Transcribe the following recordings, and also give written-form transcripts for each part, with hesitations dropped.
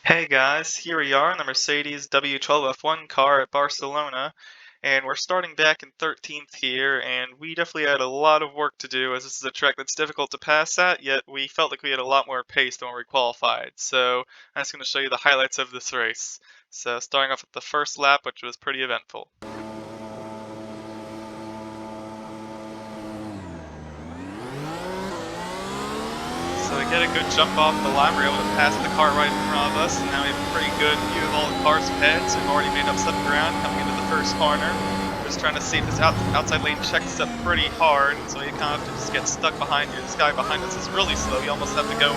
Hey guys, here we are in the Mercedes W12 F1 car at Barcelona, and we're starting back in 13th here, and we definitely had a lot of work to do as this is a track that's difficult to pass at, yet we felt like we had a lot more pace than when we qualified. So I'm just going to show you the highlights of this race. So starting off with the first lap, which was pretty eventful. So we get a good jump off the line, we're able to pass the car right in front of us, and now we have a pretty good view of all the cars ahead, so we've already made up some ground coming into the first corner. Just trying to see if this outside lane checks up pretty hard, so you kind of have to just get stuck behind you. This guy behind us is really slow, you almost have to go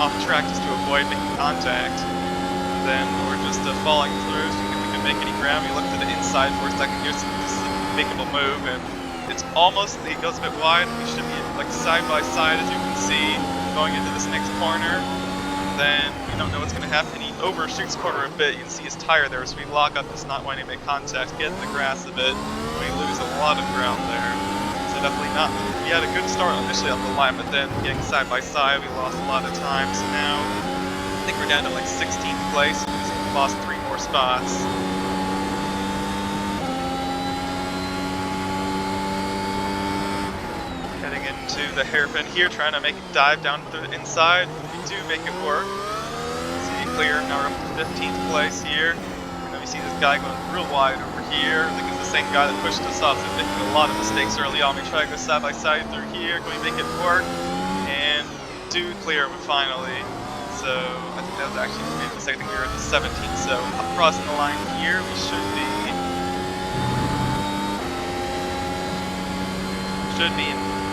off track just to avoid making contact. And then we're just falling through, so we can make any ground. We look to the inside for a second here, so this is a makeable move, and it's almost, it goes a bit wide. We should be like side by side, as you can see, going into this next corner. Then we don't know what's going to happen. He overshoots corner a bit. You can see his tire there, so we lock up, just not wanting to make contact, get in the grass a bit. We lose a lot of ground there. So definitely not. We had a good start initially up the line, but then getting side by side, we lost a lot of time. So now I think we're down to like 16th place. We lost 3 more spots. Heading into the hairpin here, trying to make it dive down through the inside. We do make it work. See, clear. Now we're up to 15th place here. And then we see this guy going real wide over here. I think it's the same guy that pushed us off, so we're making a lot of mistakes early on. We try to go side by side through here. Can we make it work? And do clear finally. So I think that was actually maybe the second thing. We were at the 17th. So up crossing the line here, we should be in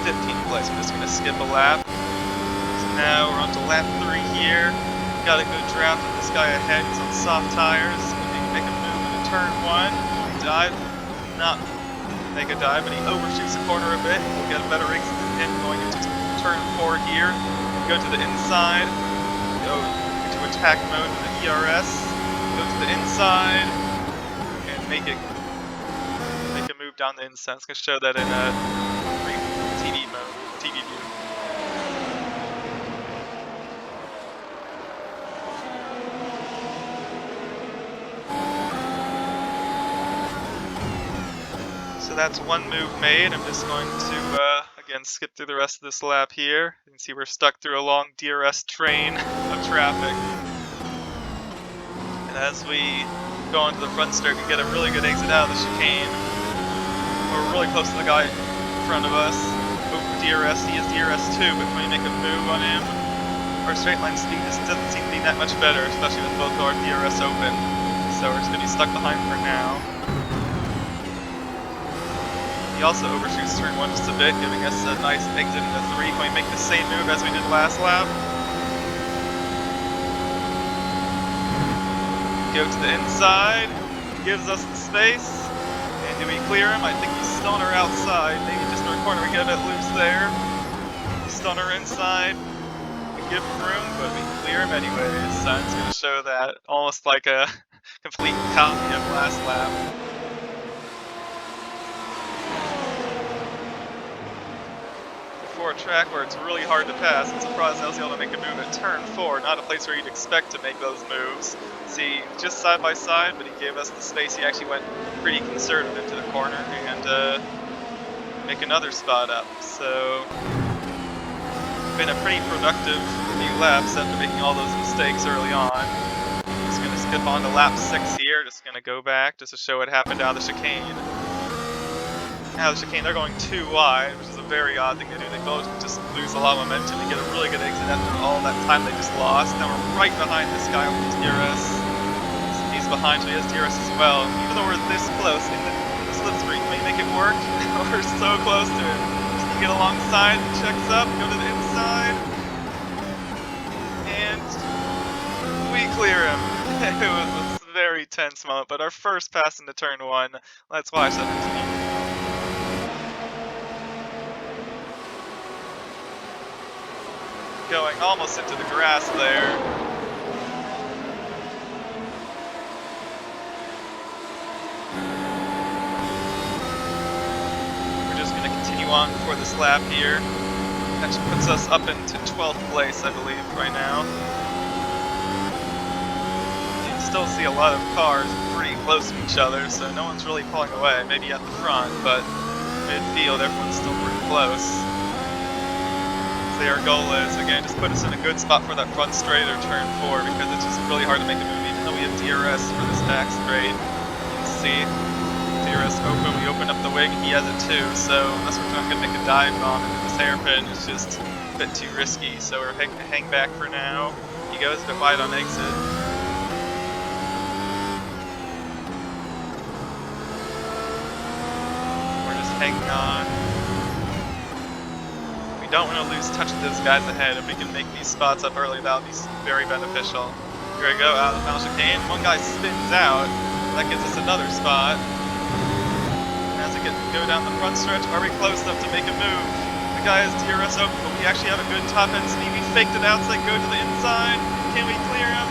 15th place. I'm just going to skip a lap. So now we're on to lap 3 here. Got a good draft of this guy ahead. He's on soft tires. We can make a move into turn 1. He dive. Not make a dive, but he overshoots the corner a bit. We'll get a better exit than him going into turn 4 here. Go to the inside. Go into attack mode with the ERS. Go to the inside and make a move down the inside. It's going to show that in a TV mode, TV view. So that's one move made. I'm just going to, again, skip through the rest of this lap here. You can see we're stuck through a long DRS train of traffic. And as we go onto the front straight, we get a really good exit out of the chicane. We're really close to the guy in front of us. DRS, he is DRS 2, but when we make a move on him, our straight line speed just doesn't seem to be that much better, especially with both our DRS open. So we're just going to be stuck behind for now. He also overshoots turn 1 just a bit, giving us a nice exit into 3. Can we make the same move as we did last lap? Go to the inside, gives us the space. Do we clear him? I think he's still on our outside. Maybe just our corner. We get a bit loose there. He's still on our inside. We give him room, but we clear him anyways. So I'm just going to show that almost like a complete copy of last lap. For a track where it's really hard to pass, I'm surprised I was able to make a move at turn 4, not a place where you'd expect to make those moves. See, just side by side, but he gave us the space. He actually went pretty conservative into the corner and make another spot up. So, been a pretty productive few laps after making all those mistakes early on. Just going to skip on to lap 6 here. Just going to go back just to show what happened out of the chicane. Now the chicane, they're going too wide, which is a very odd thing to do. They both just lose a lot of momentum. They get a really good exit after all that time they just lost. Now we're right behind this guy with DRS. He's behind, so he has DRS as well. Even though we're this close in the slipstream, can we make it work? We're so close to it. Just need to get alongside, checks up, go to the inside, and we clear him. It was a very tense moment, but our first pass into turn 1. Let's watch that continue. Going almost into the grass there. We're just going to continue on for this lap here. That puts us up into 12th place, I believe, right now. still see a lot of cars pretty close to each other, so no one's really pulling away. Maybe at the front, but midfield, everyone's still pretty close. So our goal is, again, just put us in a good spot for that front straight or turn 4, because it's just really hard to make a move, even though we have DRS for this back straight. You can see DRS open, we open up the wing, he has it too, so unless we're trying to make a dive bomb into this hairpin, it's just a bit too risky, so we're hang back for now. He goes a bit wide on exit. We're just hanging on. We don't want to lose touch with those guys ahead. If we can make these spots up early, that would be very beneficial. Here we go, out of the final chicane. One guy spins out. That gives us another spot. And as we go down the front stretch, are we close enough to make a move? The guy has DRS open, but we actually have a good top end speed. We faked it out, so go to the inside. Can we clear him?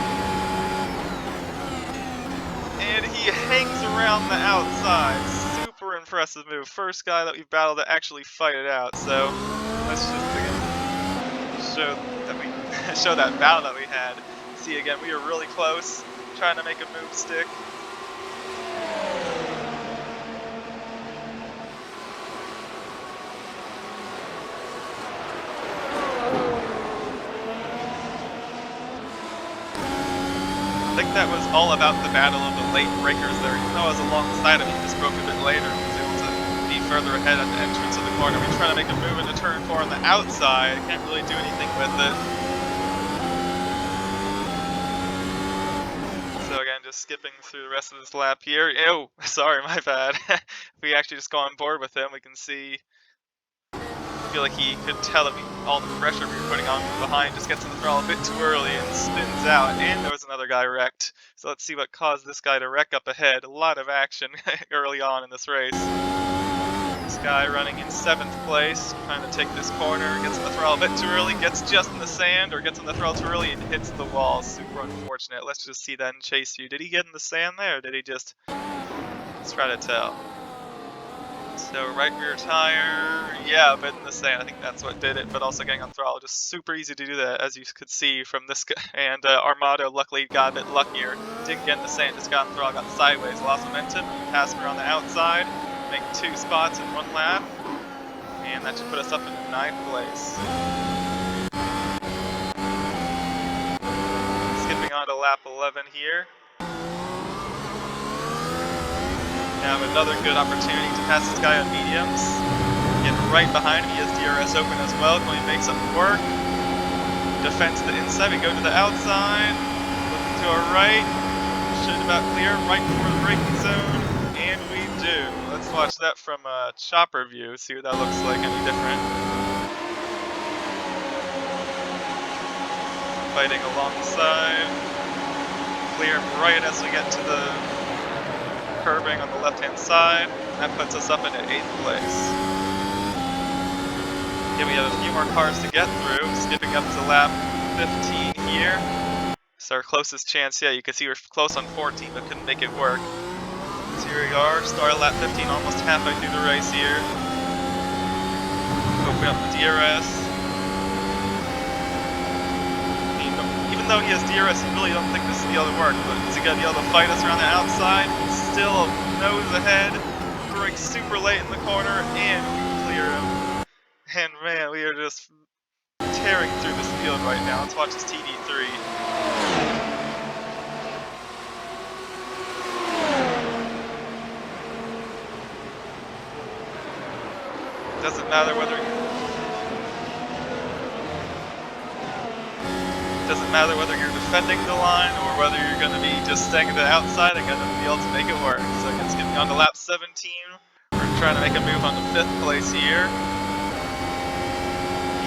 And he hangs around the outside. Super impressive move. First guy that we've battled to actually fight it out. So let's just again show that battle that we had. See again, we are really close, trying to make a move stick. I think that was all about the battle of the late breakers there. Even though I was alongside him, he just broke a bit later. He was able to be further ahead at the entrance of the corner. We try to make a move into turn 4 on the outside. Can't really do anything with it. So again, just skipping through the rest of this lap here. Oh, sorry, my bad. If we actually just go on board with him, we can see. I feel like he could tell that all the pressure we were putting on from behind just gets in the throttle a bit too early and spins out, and there was another guy wrecked. So let's see what caused this guy to wreck up ahead. A lot of action early on in this race. This guy running in 7th place, trying to take this corner, gets in the throttle a bit too early, gets just in the sand, or gets in the throttle too early and hits the wall. Super unfortunate. Let's just see that in chase view. Did he get in the sand there, or did he just... Let's try to tell. So right rear tire, yeah, a bit in the sand. I think that's what did it, but also getting on throttle. Just super easy to do that, as you could see from this guy. And Armado luckily got a bit luckier. Didn't get in the sand, just got on throttle, got sideways, lost momentum, passed me on the outside, make 2 spots in 1 lap, and that should put us up in 9th place. Skipping on to lap 11 here. Now another good opportunity to pass this guy on mediums. Get right behind him, he has DRS open as well. Can we make something work? Defense to the inside, we go to the outside. Looking to our right. Should about clear right before the braking zone. And we do. Let's watch that from a chopper view, see what that looks like any different. Fighting alongside. Clear right as we get to the curving on the left-hand side. That puts us up into 8th place. Okay, we have a few more cars to get through. Skipping up to lap 15 here. It's our closest chance. Yeah, you can see we're close on 14, but couldn't make it work. So here we are, start at lap 15, almost halfway through the race here. Open up the DRS. Even though he has DRS, I really don't think this will be able to work, but is he going to be able to fight us around the outside? Still nose ahead, brakes super late in the corner, and we clear him. And man, we are just tearing through this field right now. Let's watch this TD3. Doesn't matter whether you're defending the line or whether you're going to be just staying to the outside and going to be able to make it work. So again, skipping on to lap 17. We're trying to make a move on to 5th place here.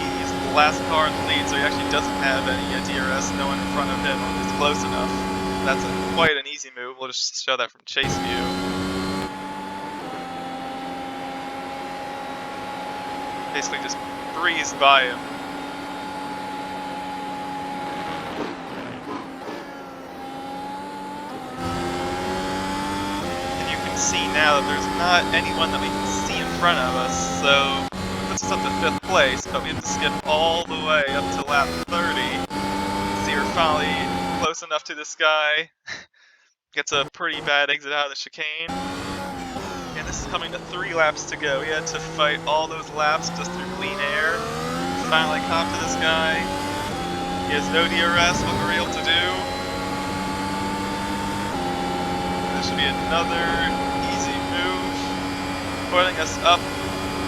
He's the last car in the lead, so he actually doesn't have any DRS. No one in front of him is close enough. That's quite an easy move. We'll just show that from chase view. Basically just breezed by him. See now that there's not anyone that we can see in front of us, so it puts us up to 5th place, but we have to skip all the way up to lap 30. See, we're finally close enough to this guy Gets a pretty bad exit out of the chicane. And this is coming to 3 laps to go. He had to fight all those laps just through clean air. Finally caught up to this guy. He has no DRS, what we're able to do. This should be another easy move, putting us up.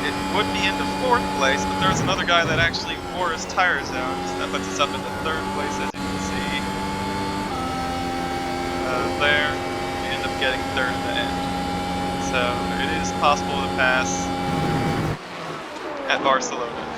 It would be into 4th place, but there's another guy that actually wore his tires out. So that puts us up into 3rd place, as you can see. There, we end up getting 3rd in the end. So it is possible to pass at Barcelona.